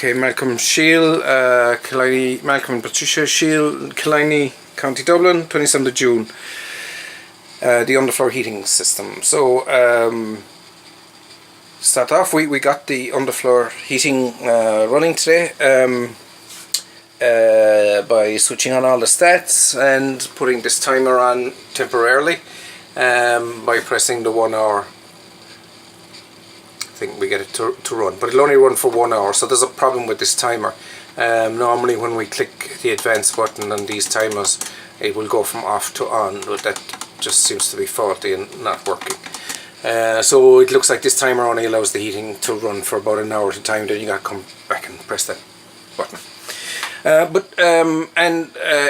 Okay, Malcolm and Patricia Sheil, Killiney, County Dublin, 27th of June. The underfloor heating system. So, start off, we got the underfloor heating running today by switching on all the stats and putting this timer on temporarily by pressing the 1 hour. I think we get it to run, but it'll only run for 1 hour, so there's a problem with this timer. Normally when we click the advanced button on these timers, it will go from off to on, but that just seems to be faulty and not working. So it looks like this timer only allows the heating to run for about an hour at a time, then you gotta come back and press that button.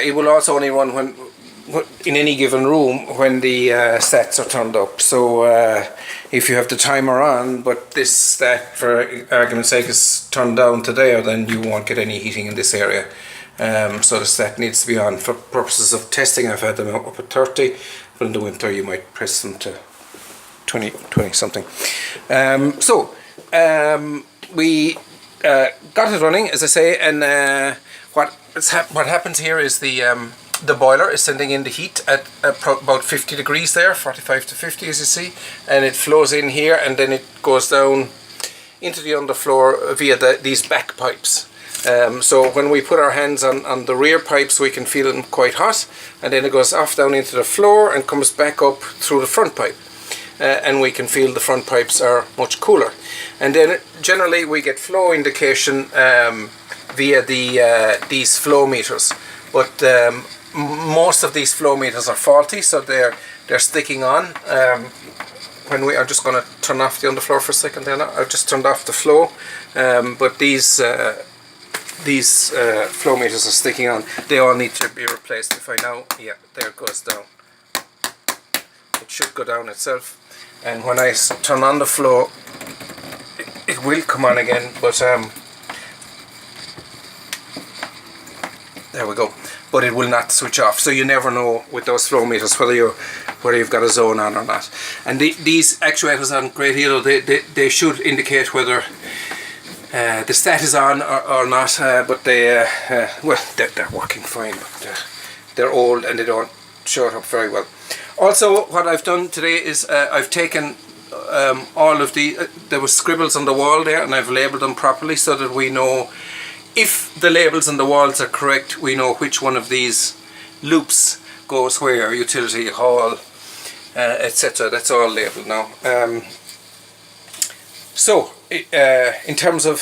It will also only run when in any given room when the stats are turned up. So if you have the timer on but this stat, for argument's sake, is turned down today, then you won't get any heating in this area. So the stat needs to be on for purposes of testing. I've had them up at 30, but in the winter you might press them to 20 something. We got it running, as I say, and what happens here is the boiler is sending in the heat at about 50 degrees there, 45 to 50 as you see, and it flows in here and then it goes down into the underfloor via these back pipes. So when we put our hands on the rear pipes, we can feel them quite hot, and then it goes off down into the floor and comes back up through the front pipe, and we can feel the front pipes are much cooler. And then generally we get flow indication via these flow meters, but most of these flow meters are faulty, so they're sticking on. I'm just going to turn off the underfloor for a second there now. I've just turned off the flow, but these flow meters are sticking on. They all need to be replaced. If I now, yeah, there it goes down. It should go down itself, and when I turn on the flow, it will come on again, but there we go. But it will not switch off, so you never know with those flow meters whether you've got a zone on or not. And these actuators aren't great either. They should indicate whether the stat is on or not, but they're working fine, but they're old and they don't show it up very well. Also, what I've done today is I've taken all of there were scribbles on the wall there, and I've labelled them properly so that we know, if the labels on the walls are correct, we know which one of these loops goes where, utility, hall, etc. That's all labelled now. In terms of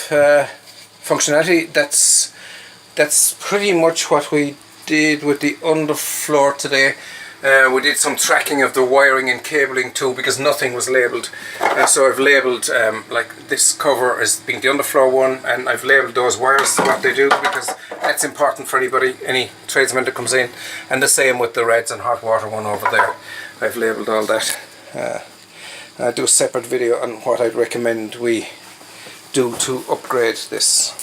functionality, that's pretty much what we did with the underfloor today. We did some tracking of the wiring and cabling too, because nothing was labelled. So I've labelled like this cover as being the underfloor one, and I've labelled those wires to what they do, because that's important for any tradesman that comes in. And the same with the reds and hot water one over there. I've labelled all that. I'll do a separate video on what I'd recommend we do to upgrade this.